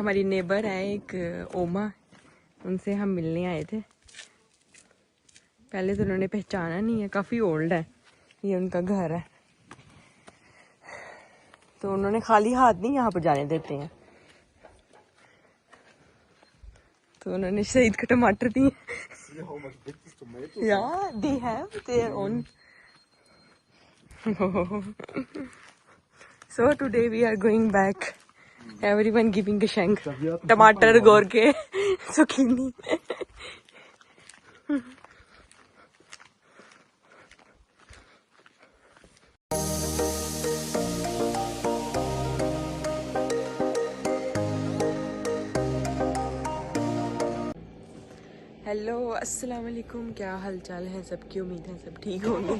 हमारी नेबर है एक ओमा, उनसे हम मिलने आए थे। पहले तो उन्होंने पहचाना नहीं है, काफ़ी ओल्ड है, ये उनका घर है। तो उन्होंने खाली हाथ नहीं यहाँ पर जाने देते हैं, तो उन्होंने शहीद के टमाटर दिए। Yeah, they have their own. So today we are going back. Everyone giving a shank. टमाटर गोर के zucchini. हेलो अस्सलाम वालेकुम, क्या हाल चाल है सबकी, उम्मीद है सब ठीक होंगे।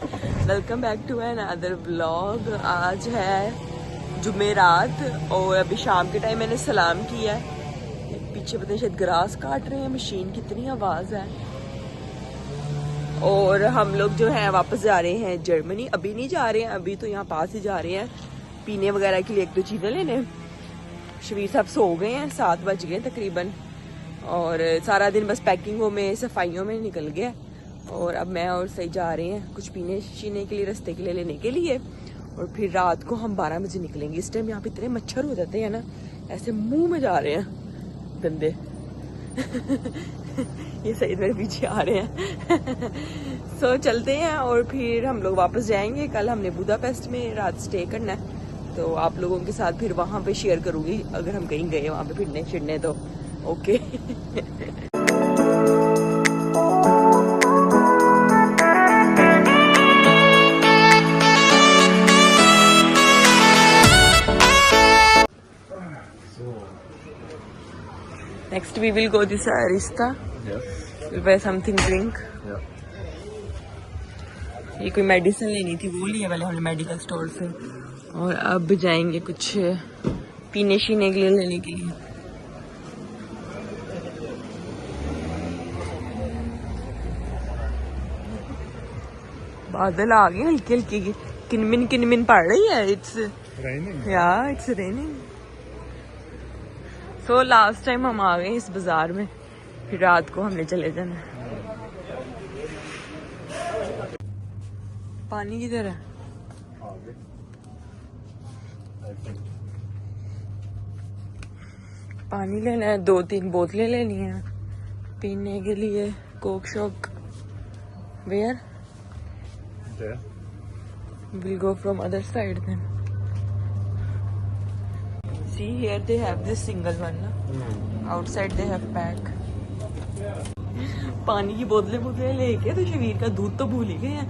Welcome back to another vlog. आज है जुमेरात और अभी शाम के टाइम मैंने सलाम किया है। पीछे पता नहीं शायद ग्रास काट रहे हैं मशीन, कितनी आवाज़ है। और हम लोग जो है वापस जा रहे हैं जर्मनी। अभी नहीं जा रहे हैं, अभी तो यहाँ पास ही जा रहे हैं पीने वगैरह के लिए एक दो चीज़ें लेने। शबीर साहब सो गए हैं, 7 बज गए तकरीबन, और सारा दिन बस पैकिंगों में सफाइयों में निकल गया। और अब मैं और सही जा रहे हैं कुछ पीने शीने के लिए, रास्ते के लिए लेने के लिए। और फिर रात को हम 12 बजे निकलेंगे। इस टाइम यहाँ पे इतने मच्छर हो जाते हैं ना, ऐसे मुंह में जा रहे हैं गंदे। ये सही मेरे पीछे आ रहे हैं। सो चलते हैं और फिर हम लोग वापस जाएंगे। कल हमने बुदापेस्ट में रात स्टे करना है, तो आप लोगों के साथ फिर वहाँ पे शेयर करूँगी अगर हम कहीं गए वहाँ पे फिरने फिरने तो। Okay. Next we will go this Arista. Yes. We'll buy something drink. Yeah. ये कोई मेडिसिन लेनी थी, वो लिया पहले हमने मेडिकल स्टोर से। और अब जाएंगे कुछ पीने शीने के लिए लेने के लिए। बादल आ गए हल्की हल्की, किनमिन पड़ रही है। इट्स रेनिंग, या it's raining. So last time हम आ गए इस बाजार में, फिर रात को हमने चले जाना। पानी किधर है? पानी लेना है, 2-3 बोतलें लेनी है पीने के लिए। कोक शोक। Where? There. We'll go from other side then. See here they have this single one na? Outside they have pack. पानी की बोतलें लेके तो शबीर का दूध तो भूल ही गए हैं,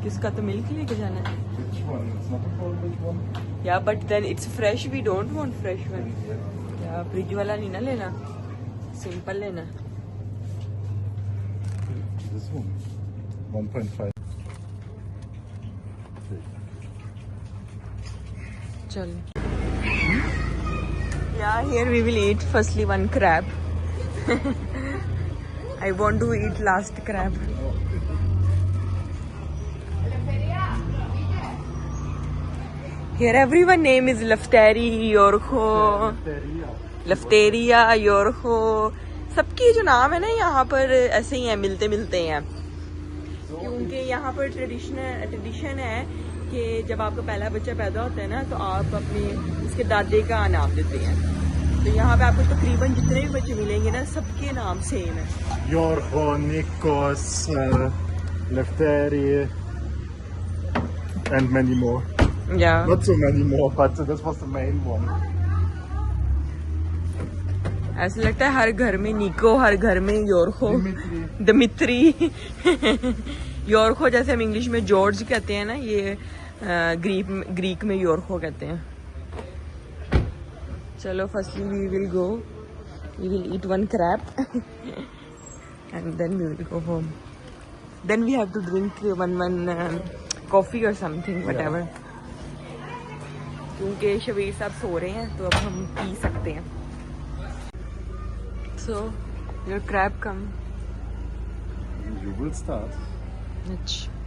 किसका तो मिल्क लेके जाना है। Which one? It's not a problem which one. Yeah, but then it's fresh. We don't want fresh one. Yeah, fridge वाला नहीं ना लेना, सिंपल लेना। This one, 1.5. चल। Yeah, here we will eat firstly one crab. I want to eat last crab. Here everyone name is Lefteri, Yorko, Lefteria, Yorko. सबकी जो नाम है ना यहाँ पर ऐसे ही है, मिलते मिलते हैं। क्योंकि यहाँ पर ट्रेडिशन है कि जब आपका पहला बच्चा पैदा होता है ना, तो आप अपने उसके दादे का नाम देते हैं। तो यहाँ पे आपको तकरीबन जितने भी बच्चे मिलेंगे ना, सबके नाम सेम है। Yorgo, Nikos, Lefteri, and many more. Yeah. Not so many more, but this was the main one. ऐसा लगता है हर घर में निको, हर घर में योरखो, दिमित्री। योरखो जैसे हम इंग्लिश में जॉर्ज कहते हैं ना, ये ग्रीक में योरखो कहते हैं। चलो firstly we will go, we will eat one crab and then we will go home. Then we have to drink one coffee और समथिंग व्हाटएवर, क्योंकि शबीर साहब सो रहे हैं तो अब हम पी सकते हैं। So your crab come. You will start. अच्छा।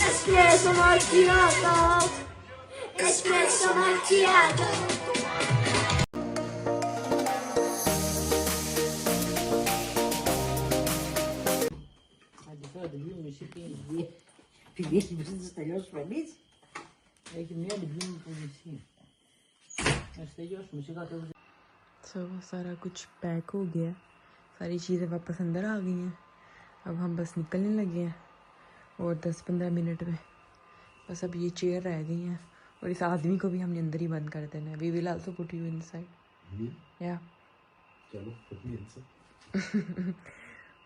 Espresso macchiato. Espresso macchiato. So, सारा कुछ पैक हो गया, सारी चीज़ें वापस अंदर आ गई हैं। अब हम बस निकलने लगे हैं और 10-15 मिनट में बस अब ये चेयर रह गई हैं और इस आदमी को भी हमने अंदर ही बंद कर देना है। We will also put you inside. या चलो put me inside.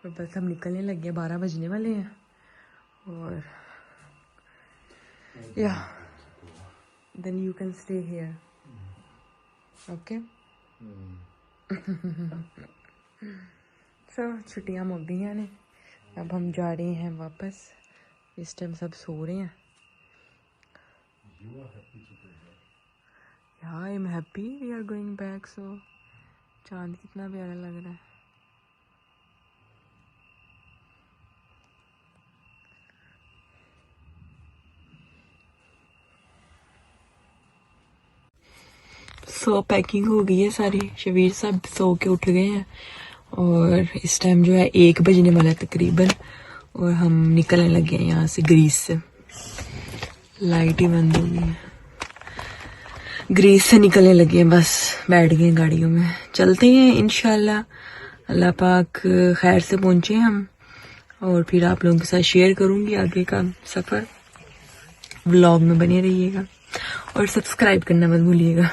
और बस हम निकलने लगे हैं, 12 बजने वाले हैं। और yeah then you can stay here, okay. So छुट्टियां मुक गई ने, अब हम जा रहे हैं वापस। इस टाइम सब सो रहे हैं। Yeah I am happy we are going back. So चांद कितना प्यारा लग रहा है। सो पैकिंग हो गई है सारी, शबीर साहब सो के उठ गए हैं और इस टाइम जो है 1 बजने वाला है तकरीबन और हम निकलने लगे हैं यहाँ से ग्रीस से। लाइट ही बंद हो गई है, ग्रीस से निकलने लगे हैं, बस बैठ गए गाड़ियों में, चलते हैं इंशाल्लाह। अल्लाह पाक खैर से पहुँचे हम और फिर आप लोगों के साथ शेयर करूँगी आगे का सफ़र। व्लॉग में बने रहिएगा और सब्सक्राइब करना मत भूलिएगा।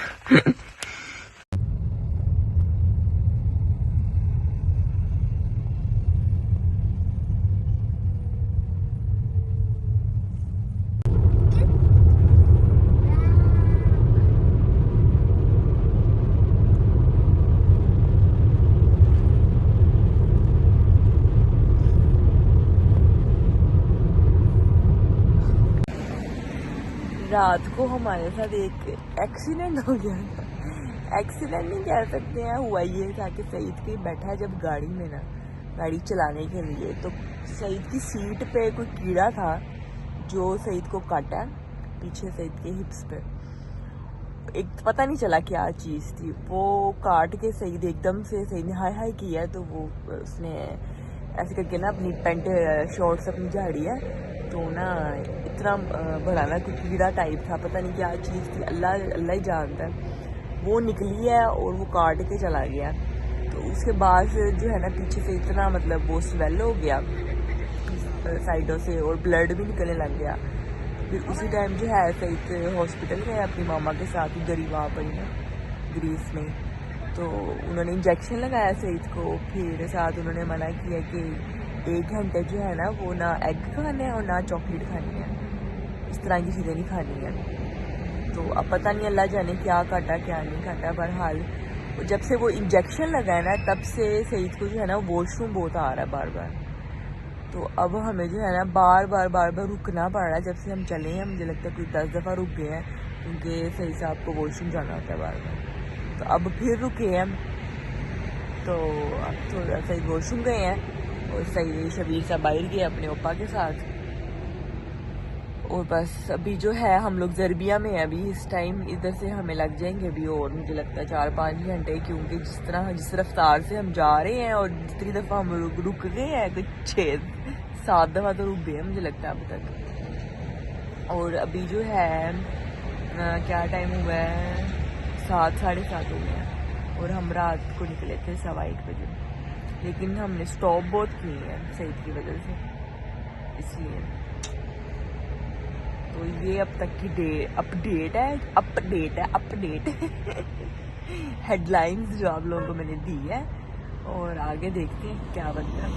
रात को हमारे साथ एक एक्सीडेंट हो गया था। एक्सीडेंट नहीं कह सकते हैं, हुआ ये था कि सईद के बैठा है जब गाड़ी में ना, गाड़ी चलाने के लिए, तो सईद की सीट पे कोई कीड़ा था जो सईद को काटा पीछे सईद के हिप्स पे। एक पता नहीं चला क्या चीज़ थी, वो काट के सईद एकदम से सईद ने हाय हाय किया, तो वो उसने ऐसे करके ना अपनी पैंट शॉर्ट्स अपनी झाड़ी है, तो ना इतना बड़ा ना कोई कीड़ा टाइप था, पता नहीं क्या चीज़ थी, अल्लाह अल्लाह ही जानता है। वो निकली है और वो काट के चला गया। तो उसके बाद जो है ना पीछे से इतना मतलब वो स्वेल हो गया साइडों से और ब्लड भी निकलने लग गया। फिर उसी टाइम जो है सईद हॉस्पिटल गए अपनी मामा के साथ, उधर ही वहाँ पर ही ना ग्रीस में। तो उन्होंने इंजेक्शन लगाया सईद को, फिर साथ उन्होंने मना किया कि 1 घंटे जो है ना वो ना एग खाने और ना चॉकलेट खानी है, इस तरह की चीज़ें नहीं खानी है। तो अब पता नहीं अल्लाह जाने क्या काटा क्या नहीं काटा। बहरहाल जब से वो इंजेक्शन लगाया ना तब से सईद को जो है ना वॉशरूम बहुत आ रहा है बार बार। तो अब हमें जो है ना बार बार रुकना पड़ रहा है। जब से हम चले हैं मुझे लगता है कोई 10 दफ़ा रुक गए हैं, क्योंकि सही साहब को वॉशरूम जाना होता है बार बार। तो अब फिर रुके हैं, तो अब थोड़ा सही वॉशरूम गए हैं और सही शबीर साहब बाहर गए अपने ओपा के साथ। और बस अभी जो है हम लोग जरबिया में हैं अभी इस टाइम, इधर से हमें लग जाएंगे अभी और मुझे लगता है 4-5 घंटे, क्योंकि जिस रफ्तार से हम जा रहे हैं और जितनी दफ़ा हम रुक गए हैं, तो 6-7 दफ़ा तो रुक गए हैं मुझे लगता है अब तक। और अभी जो है क्या टाइम हुआ है, 7-7:30 हो गए हैं और हम रात को निकले थे 1:15 बजे, लेकिन हमने स्टॉप बहुत किए हैं सईद की वजह से, इसलिए। तो ये अब तक की अपडेट है हेडलाइंस जो आप लोगों को मैंने दी है, और आगे देखते हैं क्या बनता है।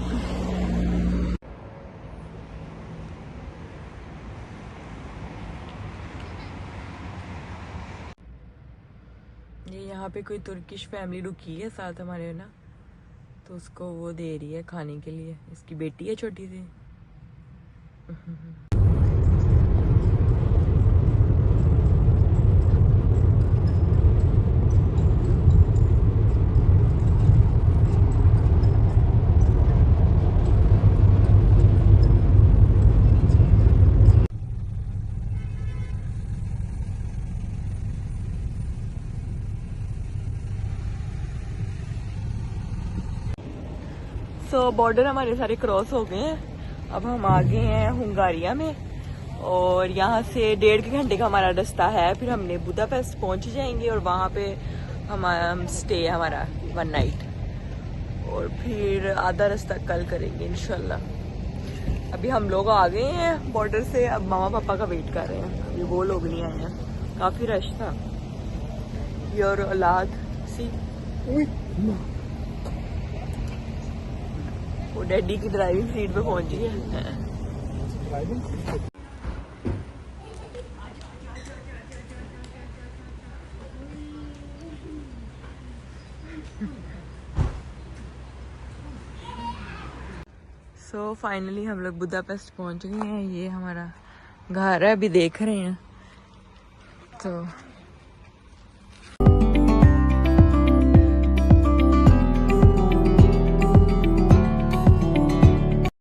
ये यहाँ पे कोई तुर्किश फैमिली रुकी है साथ हमारे ना, तो उसको वो दे रही है खाने के लिए, इसकी बेटी है छोटी सी। बॉर्डर हमारे सारे क्रॉस हो गए हैं। अब हम आ गए हैं हंगारिया में, और यहाँ से 1.5 घंटे का हमारा रास्ता है। फिर हमने बुदापेस्ट पहुंच जाएंगे और वहाँ पे हम स्टे है हमारा 1 नाइट, और फिर आधा रास्ता कल करेंगे इंशाल्लाह। अभी हम लोग आ गए हैं बॉर्डर से, अब मामा पापा का वेट कर रहे हैं। अभी वो लोग नहीं आए हैं, काफी रश था। योर औलाद सी वो डैडी की ड्राइविंग सीट पे पहुंच गई है। फाइनली हम लोग बुदापेस्ट पहुंच गए हैं। ये हमारा घर है, अभी देख रहे हैं तो